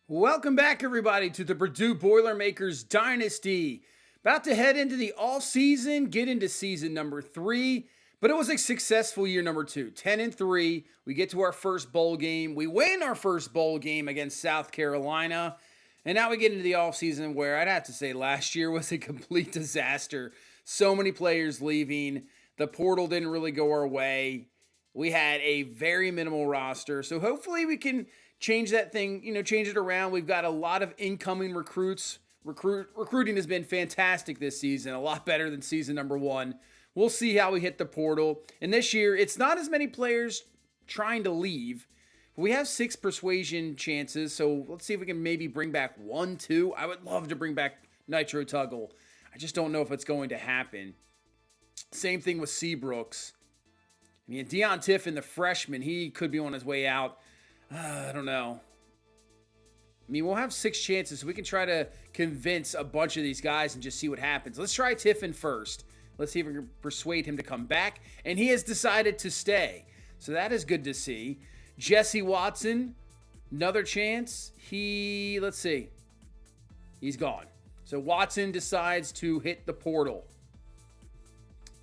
Welcome back, everybody, to the Purdue Boilermakers Dynasty. About to head into the all-season, get into season number 3, but it was a successful year number 2. 10-3, we get to our first bowl game. We win our first bowl game against South Carolina, and now we get into the all-season where I'd have to say last year was a complete disaster. So many players leaving. The portal didn't really go our way. We had a very minimal roster, so hopefully we can change that thing, change it around. We've got a lot of incoming recruits. Recruiting has been fantastic this season, a lot better than season number 1. We'll see how we hit the portal. And this year, it's not as many players trying to leave. We have 6 persuasion chances, so let's see if we can maybe bring back 1, 2. I would love to bring back Nitro Tuggle. I just don't know if it's going to happen. Same thing with Seabrooks. I mean, Deion Tiffin, the freshman, he could be on his way out. I don't know. I mean, we'll have 6 chances, so we can try to convince a bunch of these guys and just see what happens. Let's try Tiffin first. Let's see if we can persuade him to come back. And he has decided to stay. So that is good to see. Jesse Watson, another chance. Let's see. He's gone. So Watson decides to hit the portal.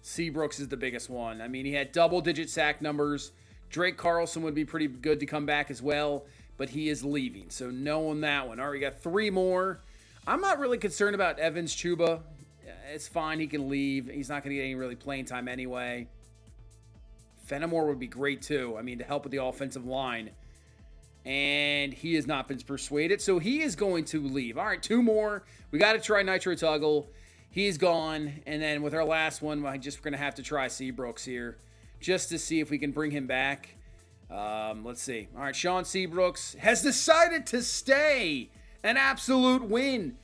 Seabrooks is the biggest one. I mean, he had double-digit sack numbers. Drake Carlson would be pretty good to come back as well, but he is leaving, so no on that one. All right, we got 3 more. I'm not really concerned about Evans Chuba. It's fine. He can leave. He's not going to get any really playing time anyway. Fenimore would be great, too. I mean, to help with the offensive line. And he has not been persuaded, so he is going to leave. All right, 2 more. We got to try Nitro Tuggle. He's gone. And then with our last one, we're going to have to try Seabrooks here just to see if we can bring him back. Let's see. All right, Sean Seabrooks has decided to stay. An absolute win.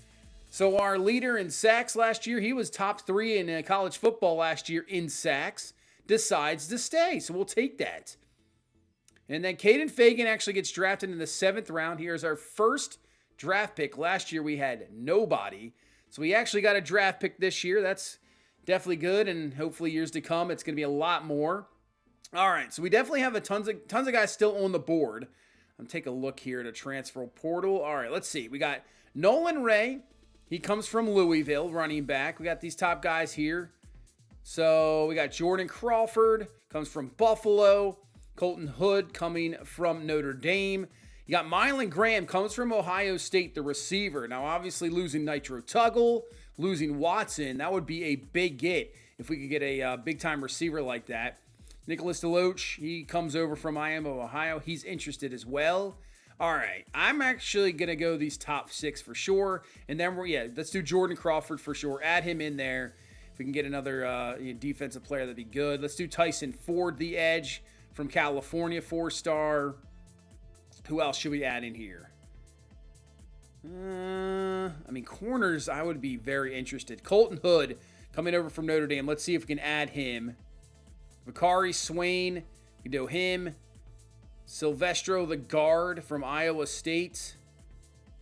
So our leader in sacks last year, he was top 3 in college football last year in sacks, decides to stay. So we'll take that. And then Caden Fagan actually gets drafted in the 7th round. Here's our first draft pick. Last year we had nobody. So we actually got a draft pick this year. That's definitely good, and hopefully years to come, it's going to be a lot more. All right, so we definitely have tons of guys still on the board. I'm take a look here to transfer portal. All right, let's see. We got Nolan Ray. He comes from Louisville, running back. We got these top guys here. So we got Jordan Crawford, comes from Buffalo. Colton Hood coming from Notre Dame. You got Mylan Graham, comes from Ohio State, the receiver. Now, obviously, losing Nitro Tuggle, losing Watson, that would be a big get if we could get a big-time receiver like that. Nicholas DeLoach, he comes over from Miami, Ohio. He's interested as well. All right, I'm actually going to go these top 6 for sure. And then, let's do Jordan Crawford for sure. Add him in there. If we can get another defensive player, that'd be good. Let's do Tyson Ford, the edge from California, 4-star. Who else should we add in here? Corners, I would be very interested. Colton Hood coming over from Notre Dame. Let's see if we can add him. Vakari Swain, we can do him. Silvestro, the guard from Iowa State.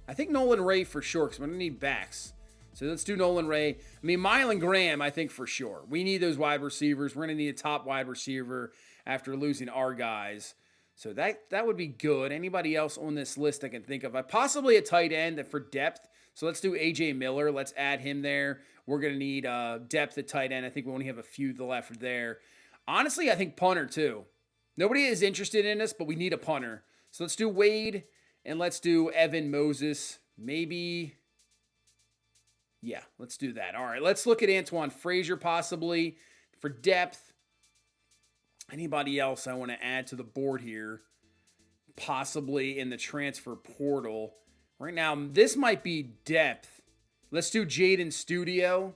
I think Nolan Ray for sure, because we're going to need backs. So let's do Nolan Ray. Mylan Graham, I think for sure. We need those wide receivers. We're going to need a top wide receiver after losing our guys. So that would be good. Anybody else on this list I can think of? Possibly a tight end for depth. So let's do A.J. Miller. Let's add him there. We're going to need depth at tight end. I think we only have a few left there. Honestly, I think punter too. Nobody is interested in us, but we need a punter. So let's do Wade and let's do Evan Moses. Maybe. Yeah, let's do that. All right, let's look at Antoine Frazier possibly for depth. Anybody else I want to add to the board here? Possibly in the transfer portal. Right now, this might be depth. Let's do Jaden Studio.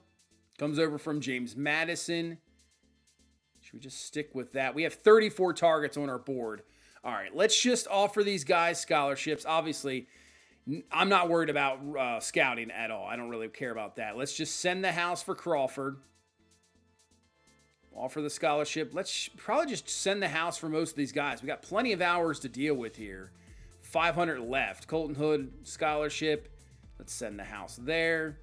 Comes over from James Madison. Should we just stick with that? We have 34 targets on our board. All right, let's just offer these guys scholarships. Obviously, I'm not worried about scouting at all. I don't really care about that. Let's just send the house for Crawford. Offer the scholarship. Let's probably just send the house for most of these guys. We got plenty of hours to deal with here. 500 left. Colton Hood scholarship. Let's send the house there.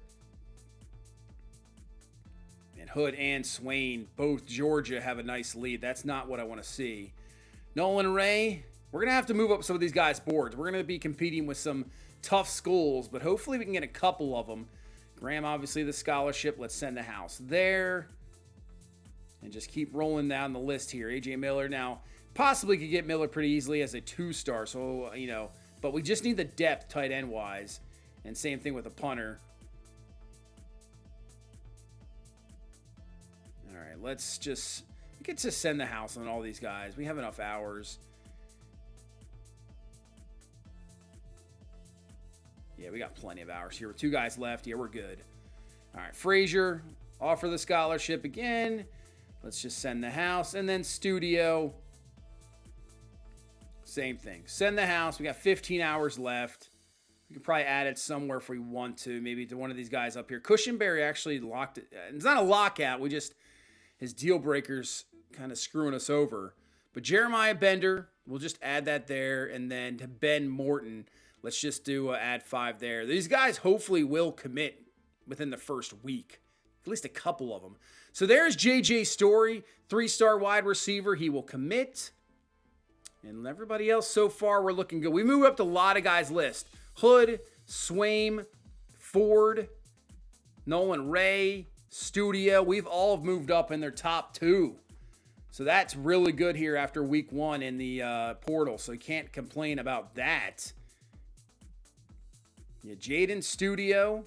And Hood and Swain, both Georgia, have a nice lead. That's not what I want to see. Nolan Ray, we're going to have to move up some of these guys' boards. We're going to be competing with some tough schools, but hopefully we can get a couple of them. Graham, obviously, the scholarship. Let's send the house there. And just keep rolling down the list here. A.J. Miller now possibly could get Miller pretty easily as a 2-star. So, but we just need the depth tight end wise. And same thing with a punter. All right, we can just send the house on all these guys. We have enough hours. Yeah, we got plenty of hours here with 2 guys left. Yeah, we're good. All right, Frazier, offer the scholarship again. Let's just send the house. And then Studio, same thing. Send the house. We got 15 hours left. We can probably add it somewhere if we want to. Maybe to one of these guys up here. Cushenberry actually locked it. It's not a lockout. His deal breaker's kind of screwing us over. But Jeremiah Bender, we'll just add that there. And then to Ben Morton, let's just do add 5 there. These guys hopefully will commit within the first week. At least a couple of them. So there's J.J. Story, 3-star wide receiver. He will commit. And everybody else so far, we're looking good. We moved up to a lot of guys' list. Hood, Swaim, Ford, Nolan Ray, Studio. We've all moved up in their top 2. So that's really good here after week 1 in the portal. So you can't complain about that. Yeah, Jaden Studio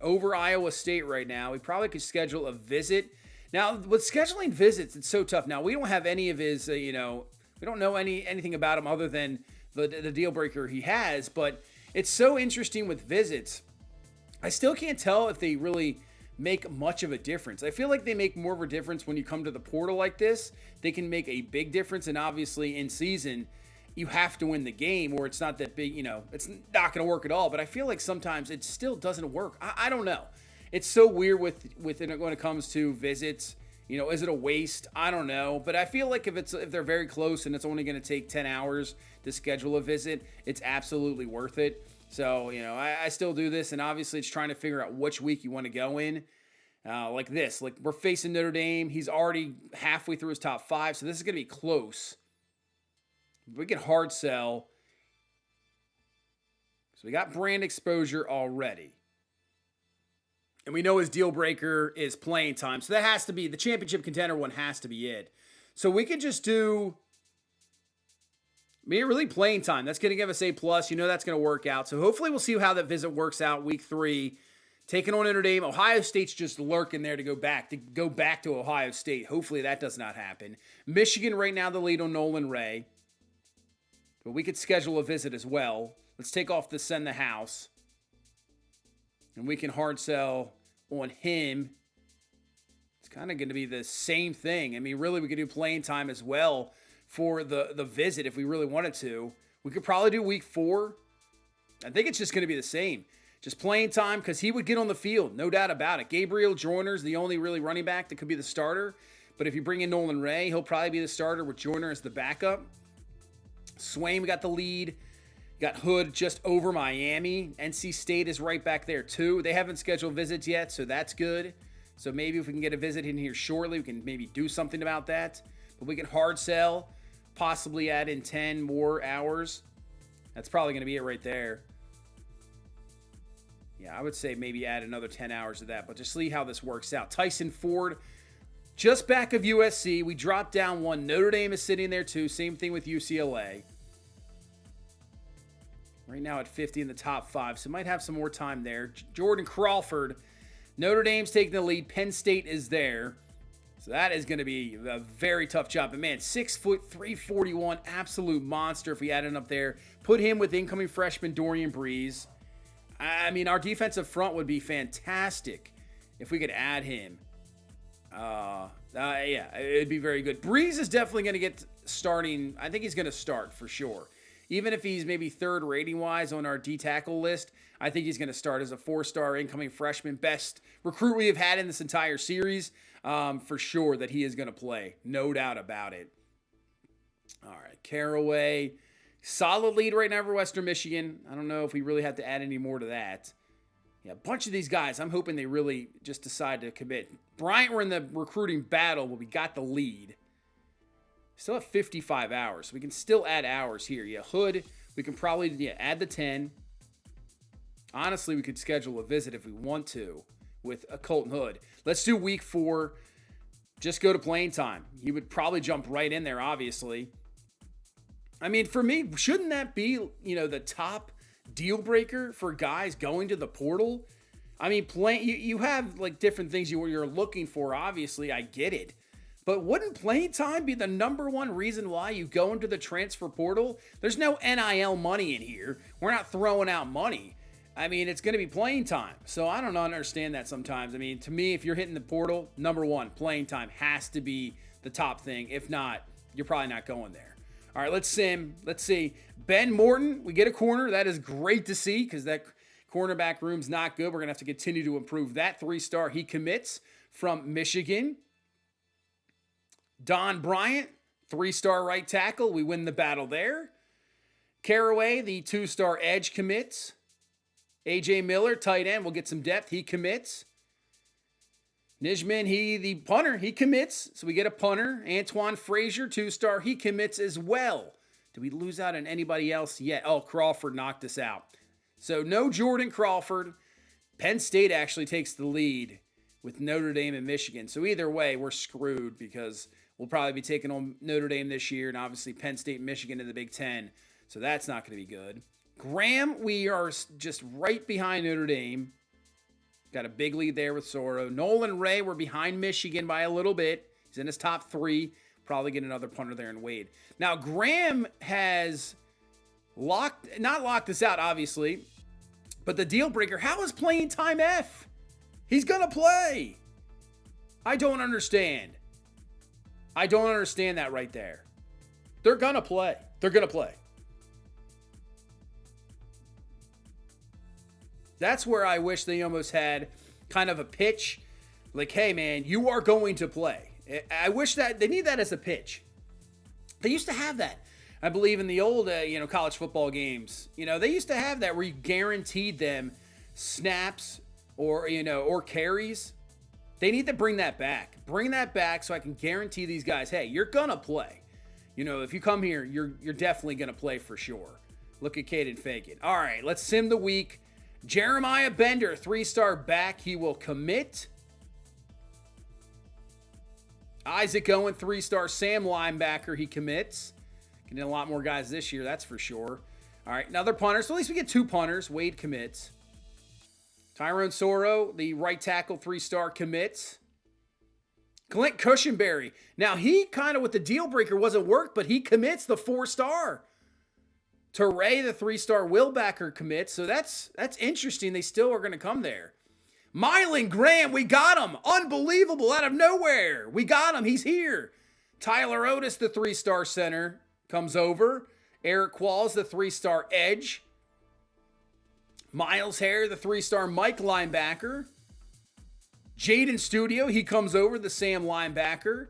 over Iowa State right now. We probably could schedule a visit. Now, with scheduling visits, it's so tough. Now, we don't have any of his, we don't know anything about him other than the deal breaker he has, but it's so interesting with visits. I still can't tell if they really make much of a difference. I feel like they make more of a difference when you come to the portal like this. They can make a big difference, and obviously in season, you have to win the game, or it's not that big, it's not going to work at all. But I feel like sometimes it still doesn't work. I don't know. It's so weird with it when it comes to visits. Is it a waste? I don't know. But I feel like if they're very close and it's only going to take 10 hours to schedule a visit, it's absolutely worth it. So, I still do this. And obviously it's trying to figure out which week you want to go in. Like this. Like we're facing Notre Dame. He's already halfway through his top 5. So this is going to be close. We can hard sell. So we got brand exposure already. And we know his deal breaker is playing time. So that has to be, the championship contender one has to be it. So we could just do, really playing time. That's going to give us A+. That's going to work out. So hopefully we'll see how that visit works out week 3. Taking on Notre Dame. Ohio State's just lurking there to go back to Ohio State. Hopefully that does not happen. Michigan right now the lead on Nolan Ray. But we could schedule a visit as well. Let's take off the send the house. And we can hard sell on him. It's kind of going to be the same thing. Really, we could do playing time as well for the visit if we really wanted to. We could probably do week 4. I think it's just going to be the same. Just playing time because he would get on the field. No doubt about it. Gabriel Joyner's the only really running back that could be the starter. But if you bring in Nolan Ray, he'll probably be the starter with Joyner as the backup. Swaim got the lead. Got Hood just over Miami. NC State is right back there too. They haven't scheduled visits yet, so that's good. So maybe if we can get a visit in here shortly, we can maybe do something about that. But we can hard sell, possibly add in 10 more hours. That's probably going to be it right there. Yeah, I would say maybe add another 10 hours to that, but just see how this works out. Tyson Ford, just back of USC. We dropped down 1. Notre Dame is sitting there too. Same thing with UCLA. Right now at 50 in the top 5, so might have some more time there. Jordan Crawford, Notre Dame's taking the lead. Penn State is there. So that is going to be a very tough job. But man, 6 foot, 341, absolute monster if we add it up there. Put him with incoming freshman Dorian Breeze. Our defensive front would be fantastic if we could add him. Yeah, it'd be very good. Breeze is definitely going to get starting. I think he's going to start for sure. Even if he's maybe 3rd rating-wise on our D-tackle list, I think he's going to start as a 4-star incoming freshman. Best recruit we have had in this entire series. For sure that he is going to play. No doubt about it. All right, Caraway. Solid lead right now for Western Michigan. I don't know if we really have to add any more to that. Yeah, a bunch of these guys, I'm hoping they really just decide to commit. Bryant, we're in the recruiting battle, but we got the lead. Still have 55 hours. So we can still add hours here. Yeah, Hood, We can probably add the 10. Honestly, we could schedule a visit if we want to with a Colton Hood. Let's do week 4. Just go to playing time. He would probably jump right in there, obviously. I mean, for me, shouldn't that be, the top deal breaker for guys going to the portal? I mean, you have like different things you're looking for, obviously. I get it. But wouldn't playing time be the number one reason why you go into the transfer portal? There's no NIL money in here. We're not throwing out money. I mean, it's going to be playing time. So I don't understand that sometimes. I mean, to me, if you're hitting the portal, number one, playing time has to be the top thing. If not, you're probably not going there. All right, let's see. Ben Morton, we get a corner. That is great to see because that cornerback room's not good. We're going to have to continue to improve that. 3-star, he commits from Michigan. Don Bryant, 3-star right tackle. We win the battle there. Caraway, the 2-star edge, commits. A.J. Miller, tight end. We'll get some depth. He commits. Nijman, the punter, he commits. So we get a punter. Antoine Frazier, 2-star. He commits as well. Did we lose out on anybody else yet? Oh, Crawford knocked us out. So no Jordan Crawford. Penn State actually takes the lead with Notre Dame and Michigan. So either way, we're screwed because we'll probably be taking on Notre Dame this year and obviously Penn State and Michigan in the Big Ten. So that's not going to be good. Graham, we are just right behind Notre Dame. Got a big lead there with Soro. Nolan Ray, we're behind Michigan by a little bit. He's in his top 3. Probably get another punter there in Wade. Now, Graham has not locked this out, obviously, but the deal breaker, how is playing time F? He's going to play. I don't understand. I don't understand that right there. They're going to play. They're going to play. That's where I wish they almost had kind of a pitch. Like, hey, man, you are going to play. I wish that they need that as a pitch. They used to have that. I believe in the old, college football games. They used to have that where you guaranteed them snaps or carries. They need to bring that back. Bring that back so I can guarantee these guys, hey, you're going to play. If you come here, you're definitely going to play for sure. Look at Caden Fagan. All right, let's sim the week. Jeremiah Bender, 3-star back. He will commit. Isaac Owen, 3-star Sam linebacker. He commits. Getting a lot more guys this year, that's for sure. All right, another punter. So at least we get 2 punters. Wade commits. Tyrone Soro, the right tackle, 3-star commits. Clint Cushenberry. Now, he kind of with the deal breaker wasn't work, but he commits the 4-star. Teray, the 3-star Willbacker commits. So that's interesting. They still are going to come there. Mylan Graham, we got him. Unbelievable, out of nowhere. We got him. He's here. Tyler Otis, the 3-star center, comes over. Eric Qualls, the 3-star edge. Miles Hare, the 3-star Mike linebacker. Jaden Studio, he comes over, the Sam linebacker.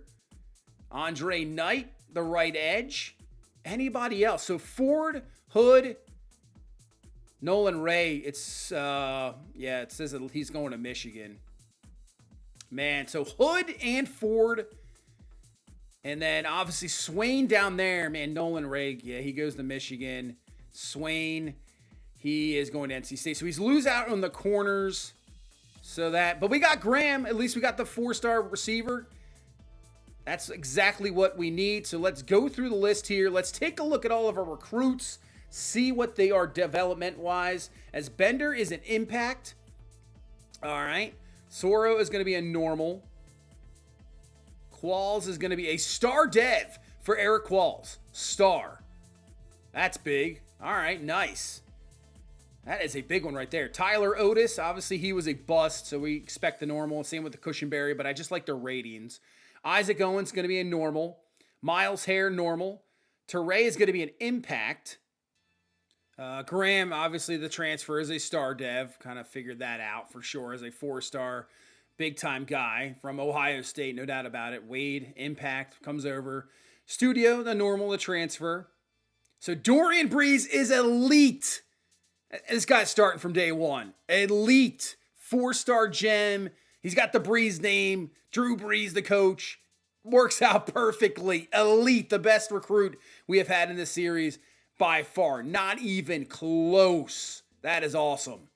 Andre Knight, the right edge. Anybody else? So Ford, Hood, Nolan Ray, it says that he's going to Michigan. Man, so Hood and Ford. And then obviously Swain down there, man, Nolan Ray, yeah, he goes to Michigan. Swain, he is going to NC State. So he's lose out on the corners. But we got Graham. At least we got the 4-star receiver. That's exactly what we need. So let's go through the list here. Let's take a look at all of our recruits, see what they are development-wise. As Bender is an impact. All right. Soro is going to be a normal. Qualls is going to be a star dev for Eric Qualls. Star. That's big. All right, nice. That is a big one right there. Tyler Otis, obviously he was a bust, so we expect the normal. Same with the Cushenberry, but I just like the ratings. Isaac Owens going to be a normal. Miles Hare, normal. Teray is going to be an impact. Graham, obviously the transfer is a star dev. Kind of figured that out for sure as a 4-star big-time guy from Ohio State, no doubt about it. Wade, impact, comes over. Studio, the normal, the transfer. So Dorian Breeze is elite. This guy's starting from day one. Elite. 4-star gem. He's got the Breeze name. Drew Brees, the coach. Works out perfectly. Elite. The best recruit we have had in this series. by far. Not even close. That is awesome.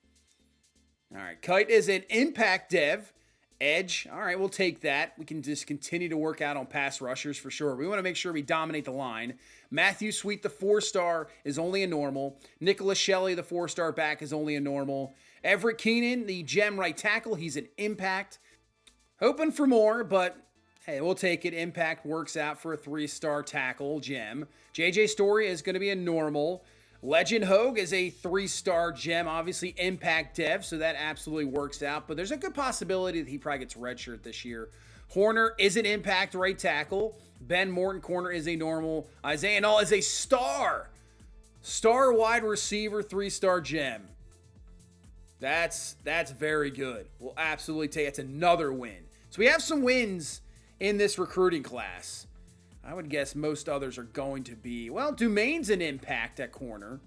All right, Kite is an impact dev. Edge. All right, we'll take that. We can just continue to work out on pass rushers for sure. We want to make sure we dominate the line. Matthew Sweet, the 4-star, is only a normal. Nicholas Shelley, the 4-star back, is only a normal. Everett Keenan, the gem right tackle, he's an impact. Hoping for more, but hey, we'll take it. Impact works out for a 3-star tackle gem. JJ Story is going to be a normal. Legend Hogue is a 3-star gem, obviously impact dev, so that absolutely works out. But there's a good possibility that he probably gets redshirt this year. Horner is an impact right tackle. Ben Morton corner is a normal. Isaiah Null is a star. Star wide receiver, 3-star gem. That's very good. We'll absolutely take it. It's another win. So we have some wins in this recruiting class. I would guess most others are going to be, well, Dumain's an impact at corner.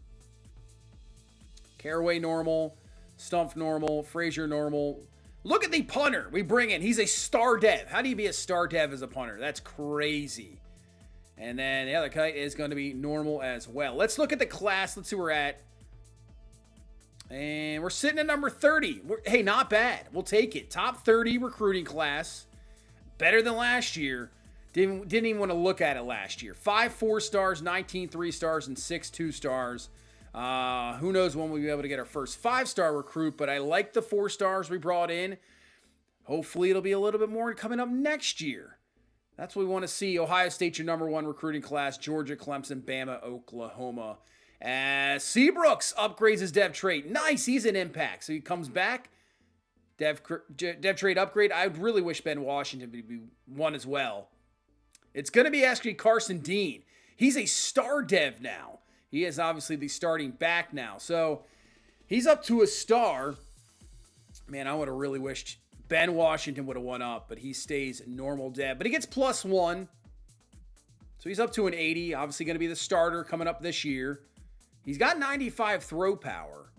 Caraway normal. Stumpf normal. Frazier normal. Look at the punter we bring in. He's a star dev. How do you be a star dev as a punter? That's crazy. And then the other Kite is going to be normal as well. Let's look at the class. Let's see where we're at. And we're sitting at number 30. Hey, not bad. We'll take it. Top 30 recruiting class. Better than last year. Didn't even want to look at it last year. 5 4-stars, 19 3-stars, and 6 2-stars. Who knows when we'll be able to get our first 5-star recruit, but I like the 4-stars we brought in. Hopefully it'll be a little bit more coming up next year. That's what we want to see. Ohio State, your number 1 recruiting class. Georgia, Clemson, Bama, Oklahoma. Seabrooks upgrades his dev trait. Nice, he's an impact. So he comes back. Dev trait upgrade. I really wish Ben Washington would be one as well. It's going to be actually Carson Dean. He's a star dev now. He is obviously the starting back now. So he's up to a star. Man, I would have really wished Ben Washington would have won up, but he stays normal dev. But he gets +1. So he's up to an 80. Obviously going to be the starter coming up this year. He's got 95 throw power.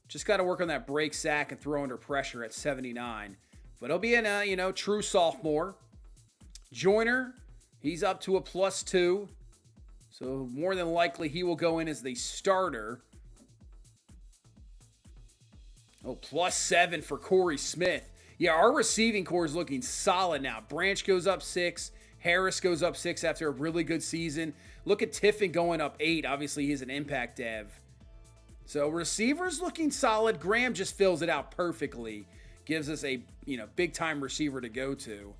Just got to work on that break sack and throw under pressure at 79. But he'll be a true sophomore. Joyner, he's up to a +2. So more than likely he will go in as the starter. Oh, +7 for Corey Smith. Yeah, our receiving core is looking solid now. Branch goes up 6. Harris goes up 6 after a really good season. Look at Tiffin going up 8. Obviously, he's an impact dev. So receivers looking solid. Graham just fills it out perfectly. Gives us a big-time receiver to go to.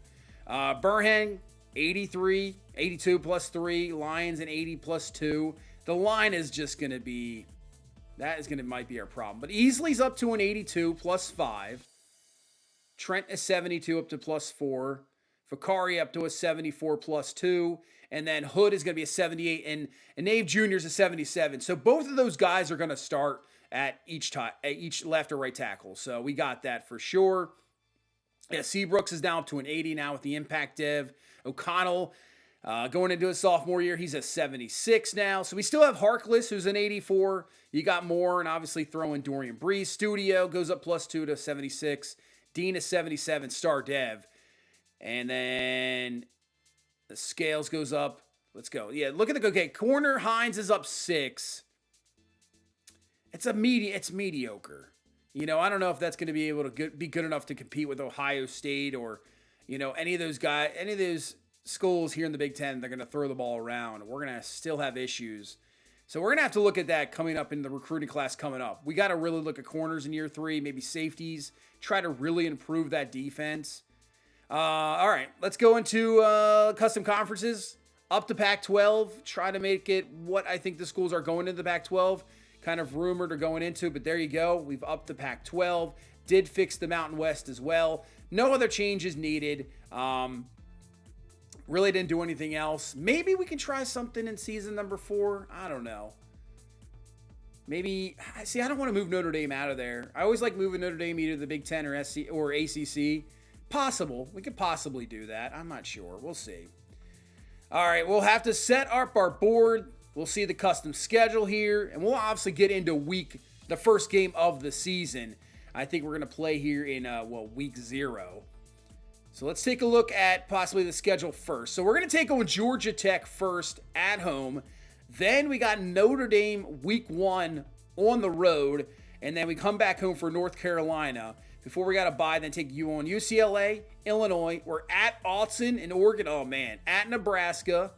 Burhan, 83, 82 +3. Lions an 80 +2. The line is just going to be, might be our problem. But Easley's up to an 82 +5. Trent is 72 up to +4. Fakari up to a 74 +2. And then Hood is going to be a 78. And Nave Jr. is a 77. So both of those guys are going to start at each left or right tackle. So we got that for sure. Yeah, Seabrooks is down up to an 80 now with the impact dev. O'Connell going into his sophomore year, he's a 76 now. So we still have Harkless, who's an 84. You got Moore, and obviously throw in Dorian Breeze. Studio goes up +2 to 76. Dean is 77, star dev. And then the scales goes up. Let's go. Yeah, look at okay. Corner Hines is up 6. It's mediocre. I don't know if that's going to be able to be good enough to compete with Ohio State or, any of those schools here in the Big Ten. They're going to throw the ball around. We're going to still have issues. So we're going to have to look at that coming up in the recruiting class coming up. We got to really look at corners in year 3, maybe safeties, try to really improve that defense. All right, let's go into custom conferences. Up to Pac-12, try to make it what I think the schools are going into the Pac-12. Kind of rumored or going into, but there you go. We've upped the Pac-12. Did fix the Mountain West as well. No other changes needed. Really didn't do anything else. Maybe we can try something in season number 4. I don't know. Maybe, I don't want to move Notre Dame out of there. I always like moving Notre Dame either the Big Ten or SC or ACC. Possible. We could possibly do that. I'm not sure. We'll see. All right, we'll have to set up our board. We'll see the custom schedule here, and we'll obviously get into the first game of the season. I think we're going to play here in, week 0. So let's take a look at possibly the schedule first. So we're going to take on Georgia Tech first at home. Then we got Notre Dame week 1 on the road. And then we come back home for North Carolina before we got to bye, then take you on UCLA, Illinois. We're at Autzen in Oregon. Oh, man. At Nebraska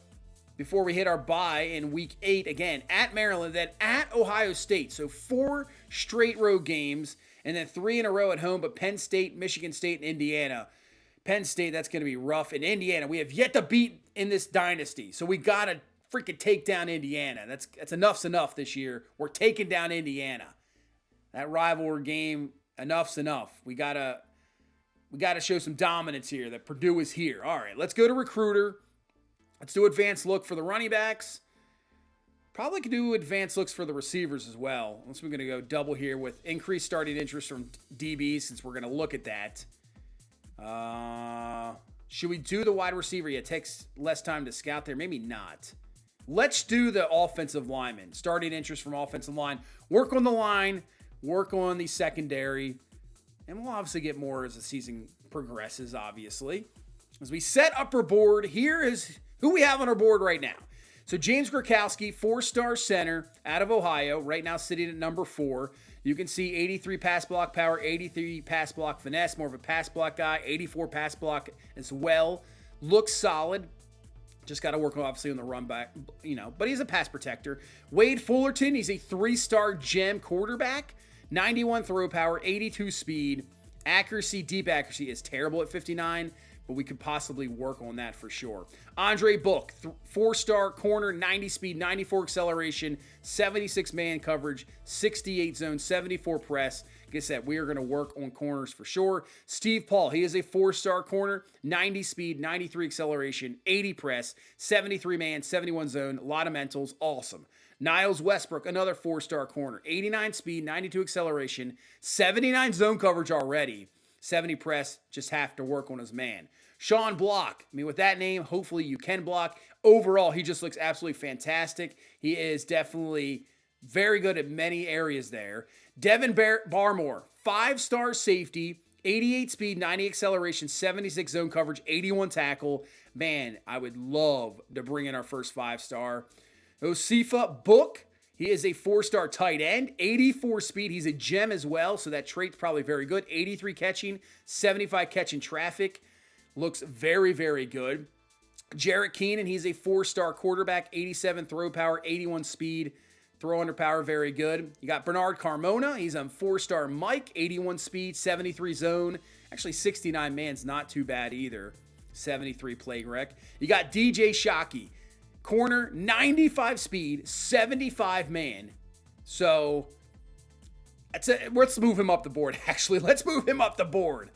before we hit our bye in week 8. Again, at Maryland, then at Ohio State. So 4 straight road games and then 3 in a row at home. But Penn State, Michigan State, and Indiana. Penn State, that's going to be rough. And Indiana, we have yet to beat in this dynasty. So we got to freaking take down Indiana. That's enough's enough this year. We're taking down Indiana. That rivalry game, enough's enough. We gotta show some dominance here. That Purdue is here. All right, let's go to recruiter. Let's do advanced look for the running backs. Probably could do advanced looks for the receivers as well. Unless we're gonna go double here with increased starting interest from DB, since we're gonna look at that. Should we do the wide receiver? Yeah, it takes less time to scout there. Maybe not. Let's do the offensive lineman. Starting interest from offensive line. Work on the line. Work on the secondary, and we'll obviously get more as the season progresses, obviously. As we set up our board, here is who we have on our board right now. So James Grakowski, 4-star center out of Ohio, right now sitting at number 4. You can see 83 pass block power, 83 pass block finesse, more of a pass block guy, 84 pass block as well. Looks solid. Just got to work obviously on the run back, but he's a pass protector. Wade Fullerton, he's a 3-star gem quarterback. 91 throw power, 82 speed. Accuracy, deep accuracy is terrible at 59, but we could possibly work on that for sure. Andre Book, 4-star corner, 90 speed, 94 acceleration, 76 man coverage, 68 zone, 74 press. Like I said, we are going to work on corners for sure. Steve Paul, he is a 4-star corner, 90 speed, 93 acceleration, 80 press, 73 man, 71 zone, a lot of mentals, awesome. Niles Westbrook, another 4-star corner, 89 speed, 92 acceleration, 79 zone coverage already, 70 press, just have to work on his man. Sean Block, with that name, hopefully you can block. Overall, he just looks absolutely fantastic. He is definitely very good at many areas there. Devin Barmore, 5-star safety, 88 speed, 90 acceleration, 76 zone coverage, 81 tackle. Man, I would love to bring in our first 5-star. Osifa Book, he is a 4-star tight end, 84 speed. He's a gem as well, so that trait's probably very good. 83 catching, 75 catching traffic. Looks very, very good. Jarrett Keenan, he's a 4-star quarterback, 87 throw power, 81 speed. Throw under power, very good. You got Bernard Carmona. He's on 4-star Mike, 81 speed, 73 zone. Actually, 69 man's not too bad either. 73 play rec. You got DJ Shockey. Corner, 95 speed, 75 man. So, let's move him up the board, actually. Let's move him up the board.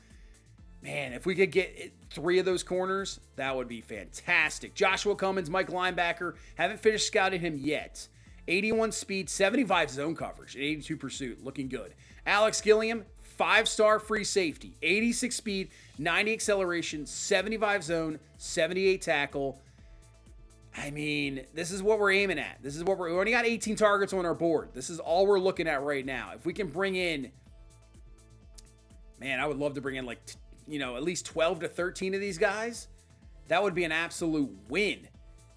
Man, if we could get 3 of those corners, that would be fantastic. Joshua Cummins, Mike linebacker. Haven't finished scouting him yet. 81 speed, 75 zone coverage, and 82 pursuit. Looking good. Alex Gilliam, 5-star free safety. 86 speed, 90 acceleration, 75 zone, 78 tackle. This is what we're aiming at. We only got 18 targets on our board. This is all we're looking at right now. If we can bring in, I would love to bring in at least 12 to 13 of these guys. That would be an absolute win.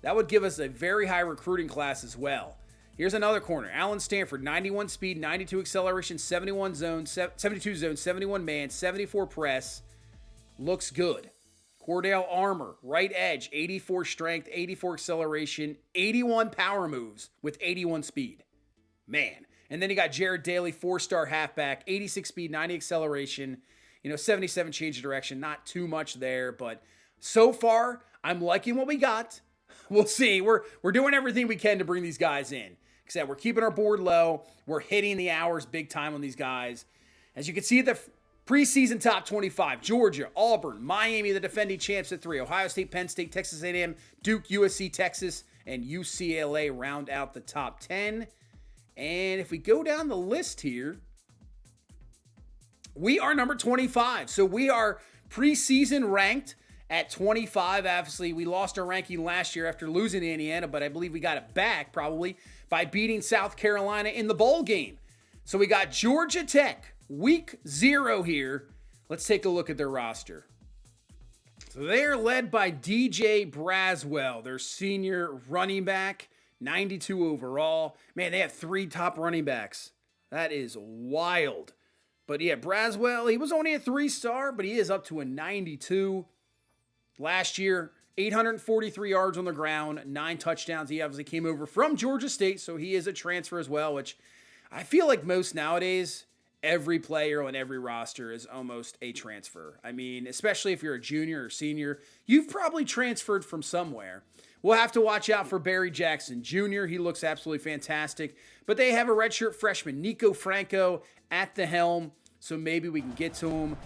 That would give us a very high recruiting class as well. Here's another corner. Alan Stanford, 91 speed, 92 acceleration, 71 zone, 72 zone, 71 man, 74 press. Looks good. Cordell Armour, right edge, 84 strength, 84 acceleration, 81 power moves with 81 speed. Man. And then you got Jared Daly, 4-star halfback, 86 speed, 90 acceleration, 77 change of direction. Not too much there, but so far, I'm liking what we got. We'll see. We're doing everything we can to bring these guys in. Like I said, we're keeping our board low. We're hitting the hours big time on these guys. As you can see, the preseason top 25, Georgia, Auburn, Miami, the defending champs at 3, Ohio State, Penn State, Texas A&M, Duke, USC, Texas, and UCLA round out the top 10. And if we go down the list here, we are number 25. So we are preseason ranked at 25. Obviously, we lost our ranking last year after losing to Indiana, but I believe we got it back probably by beating South Carolina in the bowl game. So we got Georgia Tech, week 0 here. Let's take a look at their roster. So they're led by DJ Braswell, their senior running back. 92 overall. Man, they have 3 top running backs. That is wild. But yeah, Braswell, he was only a 3-star, but he is up to a 92. Last year, 843 yards on the ground, 9 touchdowns. He obviously came over from Georgia State, so he is a transfer as well, which I feel like most nowadays, every player on every roster is almost a transfer. I mean, especially if you're a junior or senior, you've probably transferred from somewhere. We'll have to watch out for Barry Jackson Jr. He looks absolutely fantastic. But they have a redshirt freshman, Nico Franco, at the helm, so maybe we can get to him.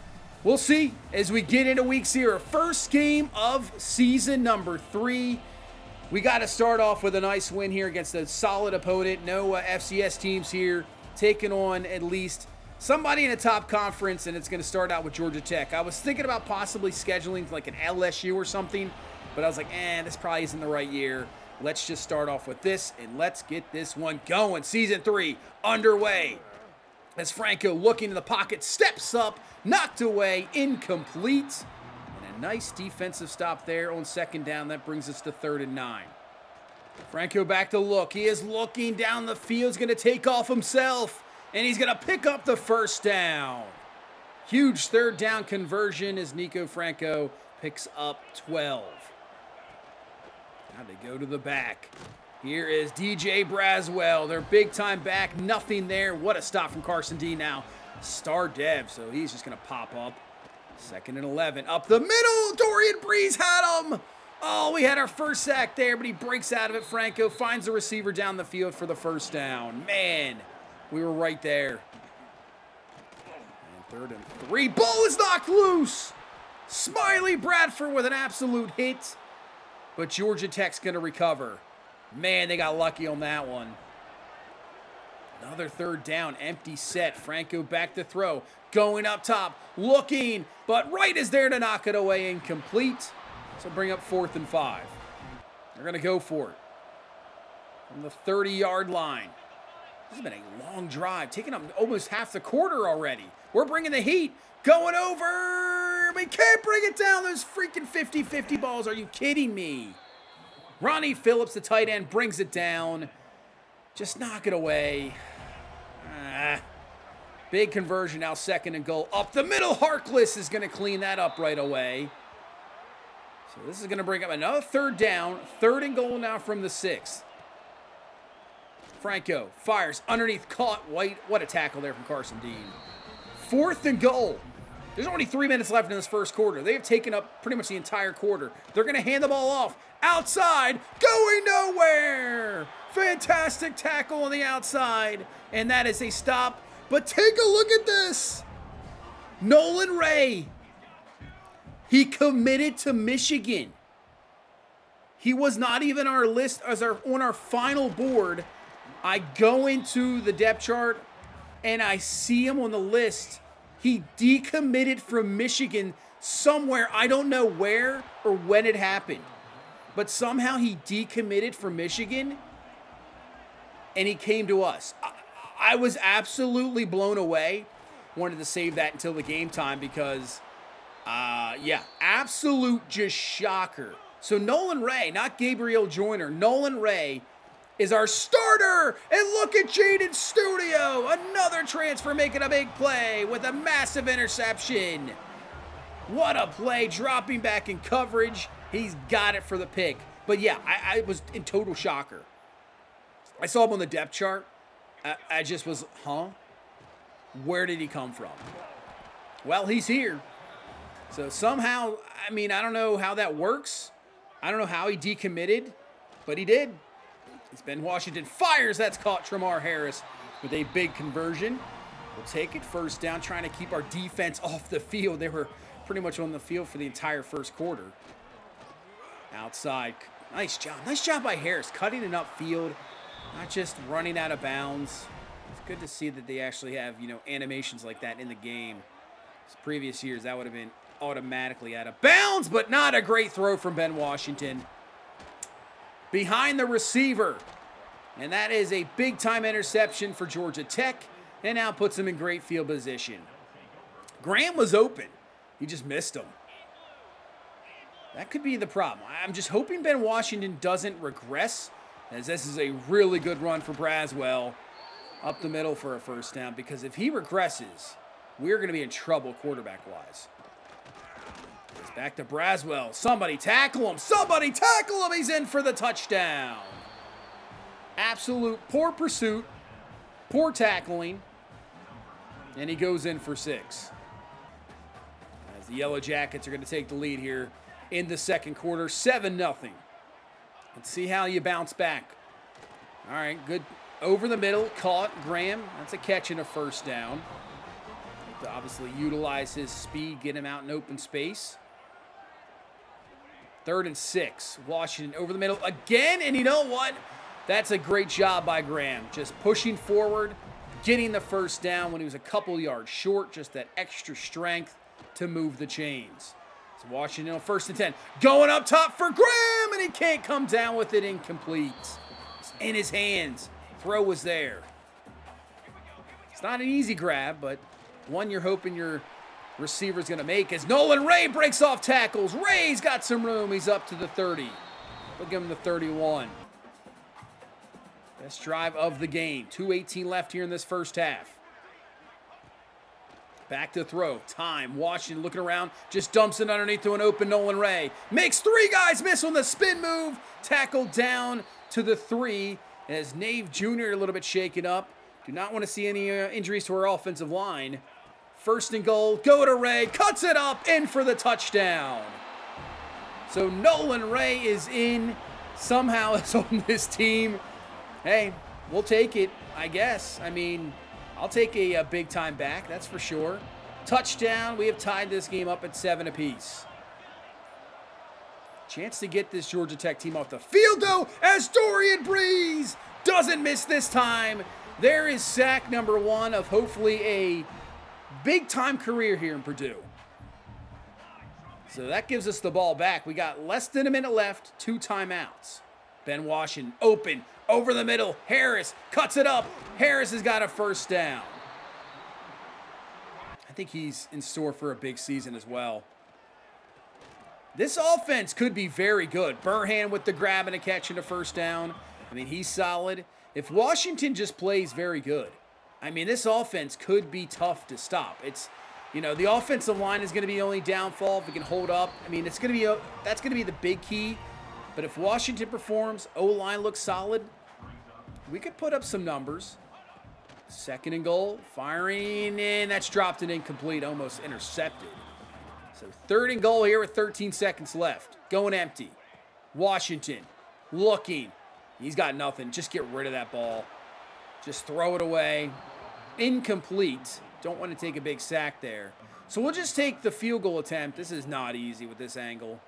We'll see as we get into week 0. First game of season number 3. We got to start off with a nice win here against a solid opponent. No FCS teams here taking on at least somebody in a top conference, and it's going to start out with Georgia Tech. I was thinking about possibly scheduling like an LSU or something, but I was like, this probably isn't the right year. Let's just start off with this, and let's get this one going. Season 3 underway. As Franco looking in the pocket, steps up, knocked away, incomplete. And a nice defensive stop there on 2nd down. That brings us to 3rd and 9. Franco back to look. He is looking down the field. He's going to take off himself. And he's going to pick up the 1st down. Huge 3rd down conversion as Nico Franco picks up 12. Now they go to the back. Here is DJ Braswell, their big-time back. Nothing there. What a stop from Carson D now. Star Dev, so he's just going to pop up. 2nd and 11. Up the middle. Dorian Breeze had him. Oh, we had our first sack there, but he breaks out of it. Franco finds the receiver down the field for the 1st down. Man, we were right there. And 3rd and 3. Ball is knocked loose. Smiley Bradford with an absolute hit. But Georgia Tech's going to recover. Man, they got lucky on that one. Another 3rd down, empty set. Franco back to throw. Going up top, looking, but Wright is there to knock it away, incomplete. So bring up 4th and 5. They're going to go for it. From the 30-yard line. This has been a long drive, taking up almost half the quarter already. We're bringing the heat. Going over. We can't bring it down. Those freaking 50-50 balls. Are you kidding me? Ronnie Phillips, the tight end, brings it down. Just knock it away. Big conversion now, 2nd and goal. Up the middle, Harkless is going to clean that up right away. So this is going to bring up another 3rd down. 3rd and goal now from the 6th. Franco fires underneath, caught White. What a tackle there from Carson Dean. 4th and goal. There's only 3 minutes left in this first quarter. They have taken up pretty much the entire quarter. They're going to hand the ball off. Outside, going nowhere. Fantastic tackle on the outside. And that is a stop. But take a look at this. Nolan Ray. He committed to Michigan. He was not even on our list on our final board. I go into the depth chart and I see him on the list. He decommitted from Michigan somewhere. I don't know where or when it happened. But somehow he decommitted from Michigan and he came to us. I was absolutely blown away. Wanted to save that until the game time because, absolute just shocker. So Nolan Ray, not Gabriel Joyner, Nolan Ray is our starter. And look at Jaden Studio, another transfer making a big play with a massive interception. What a play, dropping back in coverage. He's got it for the pick. But yeah, I was in total shocker. I saw him on the depth chart. I just was, where did he come from? Well, he's here. So somehow, I don't know how that works. I don't know how he decommitted, but he did. It's Ben Washington fires. That's caught Tramar Harris with a big conversion. We'll take it, 1st down, trying to keep our defense off the field. They were pretty much on the field for the entire first quarter. Outside. Nice job. Nice job by Harris, cutting it upfield, not just running out of bounds. It's good to see that they actually have, animations like that in the game. Previous years, that would have been automatically out of bounds, but not a great throw from Ben Washington. Behind the receiver. And that is a big-time interception for Georgia Tech, and now puts them in great field position. Graham was open. He just missed him. That could be the problem. I'm just hoping Ben Washington doesn't regress as this is a really good run for Braswell up the middle for a first down, because if he regresses, we're going to be in trouble quarterback-wise. It's back to Braswell. Somebody tackle him. Somebody tackle him. He's in for the touchdown. Absolute poor pursuit, poor tackling, and he goes in for 6. As the Yellow Jackets are going to take the lead here in the second quarter, 7-0. Let's see how you bounce back. All right, good. Over the middle, caught Graham. That's a catch and a first down. To obviously utilize his speed, get him out in open space. 3rd and 6. Washington over the middle again, and you know what? That's a great job by Graham. Just pushing forward, getting the first down when he was a couple yards short. Just that extra strength to move the chains. So Washington on 1st and 10. Going up top for Graham, and he can't come down with it. Incomplete. It's in his hands. Throw was there. It's not an easy grab, but one you're hoping your receiver's going to make as Nolan Ray breaks off tackles. Ray's got some room. He's up to the 30. We'll give him the 31. Best drive of the game. 2:18 left here in this first half. Back to throw. Time. Washington looking around. Just dumps it underneath to an open Nolan Ray. Makes 3 guys miss on the spin move. Tackled down to the 3. As Nave Jr. a little bit shaken up. Do not want to see any injuries to our offensive line. 1st and goal. Go to Ray. Cuts it up. In for the touchdown. So Nolan Ray is in. Somehow is on this team. Hey, we'll take it, I guess. I mean, I'll take a big time back. That's for sure. Touchdown. We have tied this game up at 7 apiece. Chance to get this Georgia Tech team off the field, though, as Dorian Breeze doesn't miss this time. There is sack number 1 of hopefully a big-time career here in Purdue. So that gives us the ball back. We got less than a minute left, 2 timeouts. Ben Washington open, over the middle. Harris cuts it up. Harris has got a first down. I think he's in store for a big season as well. This offense could be very good. Burhan with the grab and a catch and a first down. I mean, he's solid. If Washington just plays very good, I mean, this offense could be tough to stop. It's, you know, the offensive line is going to be the only downfall if we can hold up. I mean, it's going to be that's going to be the big key. But if Washington performs, O-line looks solid, we could put up some numbers. 2nd and goal, firing in. That's dropped and incomplete, almost intercepted. So 3rd and goal here with 13 seconds left. Going empty. Washington looking. He's got nothing. Just get rid of that ball. Just throw it away. Incomplete. Don't want to take a big sack there. So we'll just take the field goal attempt. This is not easy with this angle.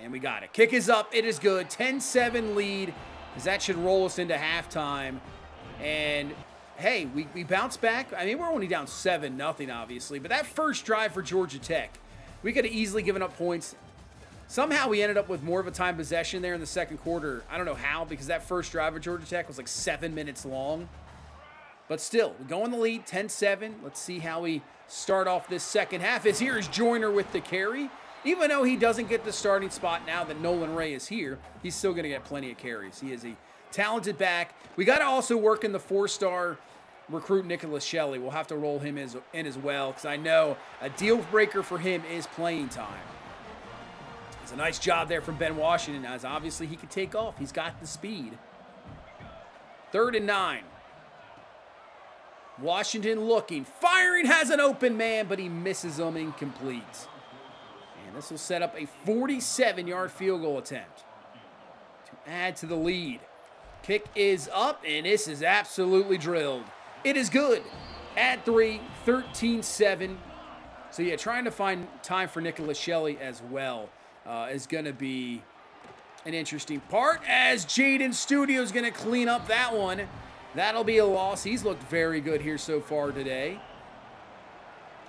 And we got it. Kick is up. It is good. 10-7 lead, as that should roll us into halftime. And hey, we bounce back. I mean, we're only down 7-0, obviously. But that first drive for Georgia Tech, we could have easily given up points. Somehow we ended up with more of a time possession there in the second quarter. I don't know how, because that first drive of Georgia Tech was like 7 minutes long. But still, we go in the lead, 10-7. Let's see how we start off this second half. As here is Joyner with the carry. Even though he doesn't get the starting spot now that Nolan Ray is here, he's still going to get plenty of carries. He is a talented back. We got to also work in the 4-star recruit Nicholas Shelley. We'll have to roll him in as well, because I know a deal breaker for him is playing time. It's a nice job there from Ben Washington, as obviously he could take off. He's got the speed. 3rd and 9. Washington looking. Firing, has an open man, but he misses him, incomplete. And this will set up a 47-yard field goal attempt to add to the lead. Kick is up, and this is absolutely drilled. It is good. At 3, 13-7. So yeah, trying to find time for Nicholas Shelley as well is going to be an interesting part, as Jaden Studio is going to clean up that one. That'll be a loss. He's looked very good here so far today.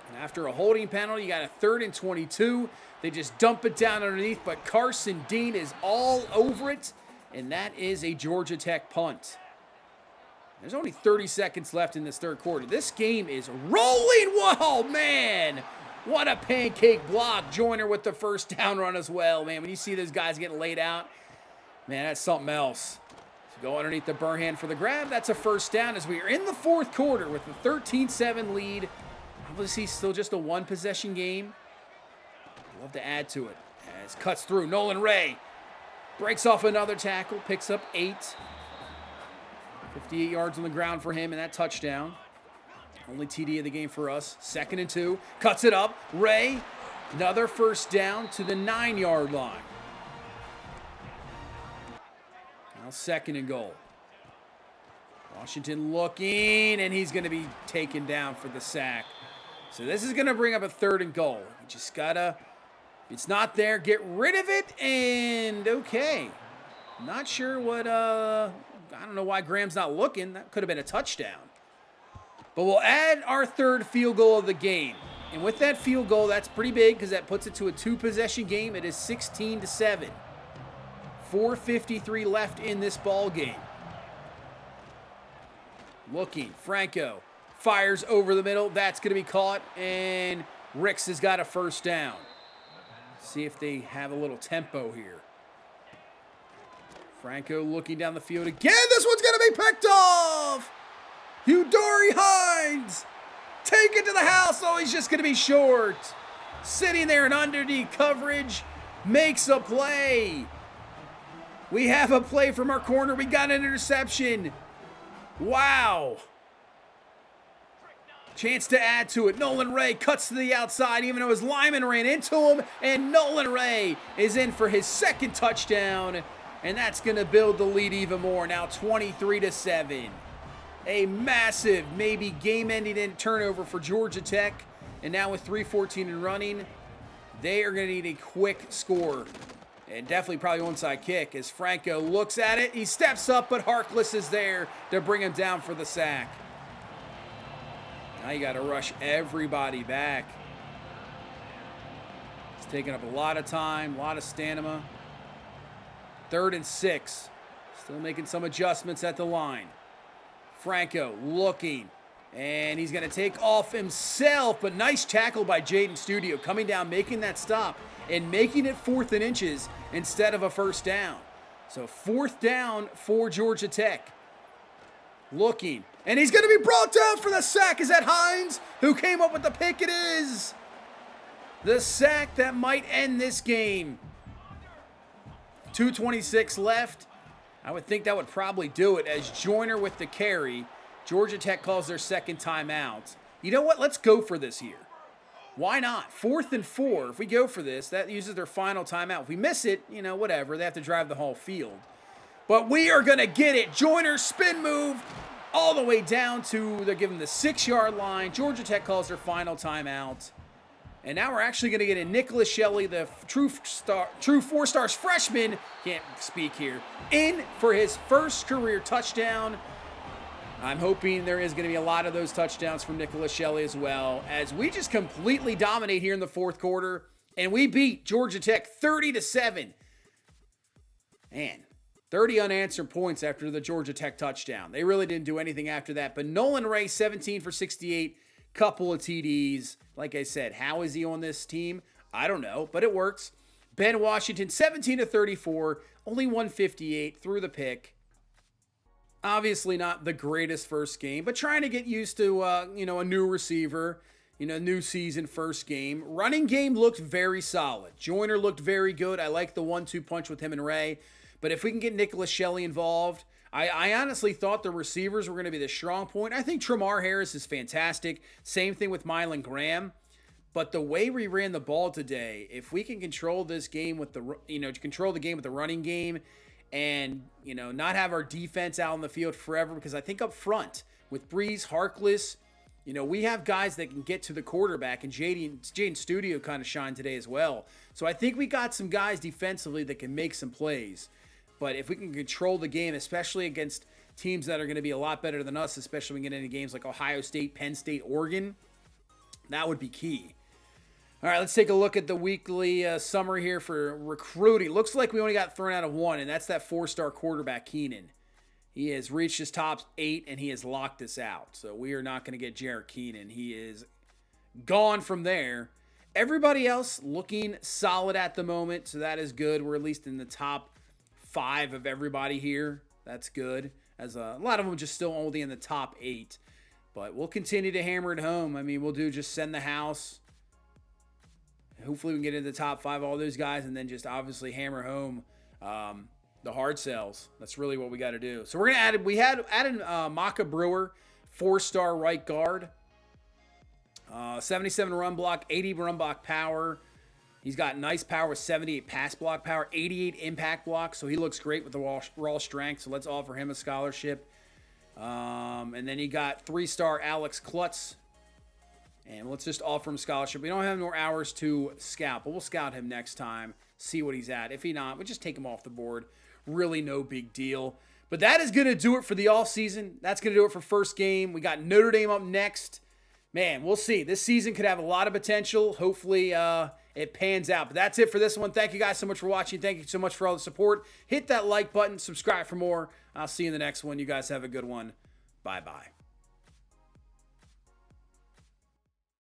And after a holding penalty, you got a 3rd and 22. They just dump it down underneath, but Carson Dean is all over it, and that is a Georgia Tech punt. There's only 30 seconds left in this third quarter. This game is rolling. Whoa, man. What a pancake block. Joyner with the first down run as well, man. When you see those guys getting laid out, Man, that's something else. So go underneath the Burhan for the grab. That's a first down as we are in the fourth quarter with a 13-7 lead. Obviously, still just a one-possession game. Love to add to it. As cuts through, Nolan Ray breaks off another tackle, picks up 8. 58 yards on the ground for him and that touchdown. Only TD of the game for us. 2nd and 2. Cuts it up. Ray, another first down to the 9-yard line. Now 2nd and goal. Washington looking, and he's going to be taken down for the sack. So this is going to bring up a 3rd and goal. You just got to, if it's not there, get rid of it, and okay. Not sure what, I don't know why Graham's not looking. That could have been a touchdown. But we'll add our 3rd field goal of the game. And with that field goal, that's pretty big because that puts it to a 2-possession game. It is 16-7. 4:53 left in this ball game. Looking, Franco fires over the middle. That's going to be caught, and Ricks has got a first down. See if they have a little tempo here. Franco looking down the field again. This one's going to be picked off. Udori Hines, take it to the house. Oh, he's just going to be short. Sitting there in underneath coverage, makes a play. We have a play from our corner. We got an interception. Wow. Chance to add to it. Nolan Ray cuts to the outside, even though his lineman ran into him, and Nolan Ray is in for his 2nd touchdown, and that's going to build the lead even more. Now 23-7. A massive, maybe game-ending turnover for Georgia Tech. And now with 3:14 and running, they are going to need a quick score. And definitely probably onside kick as Franco looks at it. He steps up, but Harkless is there to bring him down for the sack. Now you got to rush everybody back. It's taking up a lot of time, a lot of stamina. 3rd and 6. Still making some adjustments at the line. Franco looking, and he's going to take off himself, but nice tackle by Jaden Studio coming down, making that stop, and making it 4th and inches instead of a first down. So 4th down for Georgia Tech. Looking, and he's going to be brought down for the sack. Is that Hines who came up with the pick? It is the sack that might end this game. 2:26 left. I would think that would probably do it as Joyner with the carry. Georgia Tech calls their 2nd timeout. You know what? Let's go for this here. Why not? 4th and 4. If we go for this, that uses their final timeout. If we miss it, you know, whatever. They have to drive the whole field. But we are going to get it. Joyner spin move all the way down to, they're giving the 6-yard line. Georgia Tech calls their final timeout. And now we're actually going to get a Nicholas Shelley, the true 4-stars freshman, can't speak here, in for his 1st career touchdown. I'm hoping there is going to be a lot of those touchdowns from Nicholas Shelley as well, as we just completely dominate here in the 4th quarter, and we beat Georgia Tech 30-7. Man, 30 unanswered points after the Georgia Tech touchdown. They really didn't do anything after that, but Nolan Ray, 17 for 68, couple of TDs. Like I said, how is he on this team? I don't know, but it works. Ben Washington, 17-34, only 158, threw the pick. Obviously not the greatest first game, but trying to get used to, a new receiver, new season, first game. Running game looked very solid. Joyner looked very good. I like the 1-2 punch with him and Ray. But if we can get Nicholas Shelley involved, I honestly thought the receivers were going to be the strong point. I think Tramar Harris is fantastic. Same thing with Mylan Graham. But the way we ran the ball today, if we can control this game with control the game with the running game and, not have our defense out on the field forever, because I think up front with Breeze, Harkless, we have guys that can get to the quarterback, and Jaden Studio kind of shined today as well. So I think we got some guys defensively that can make some plays. But if we can control the game, especially against teams that are going to be a lot better than us, especially when we get into games like Ohio State, Penn State, Oregon, that would be key. All right, let's take a look at the weekly summary here for recruiting. Looks like we only got thrown out of one, and that's that 4-star quarterback, Keenan. He has reached his top 8, and he has locked us out. So we are not going to get Jarrett Keenan. He is gone from there. Everybody else looking solid at the moment, so that is good. We're at least in the top 5 of everybody here. That's good. As a lot of them just still only in the top 8. But we'll continue to hammer it home. I mean, we'll do just send the house. Hopefully we can get into the top 5, all those guys, and then just obviously hammer home the hard sells. That's really what we got to do. So we're going to add, we had added Maka Brewer, 4-star right guard. 77 run block, 80 run block power. He's got nice power with 78 pass block power, 88 impact block. So he looks great with the raw strength. So let's offer him a scholarship. And then you got 3-star Alex Klutz. And let's just offer him scholarship. We don't have more hours to scout, but we'll scout him next time, see what he's at. If he not, we'll just take him off the board. Really no big deal. But that is going to do it for the offseason. That's going to do it for first game. We got Notre Dame up next. Man, we'll see. This season could have a lot of potential. Hopefully it pans out. But that's it for this one. Thank you guys so much for watching. Thank you so much for all the support. Hit that like button. Subscribe for more. I'll see you in the next one. You guys have a good one. Bye-bye.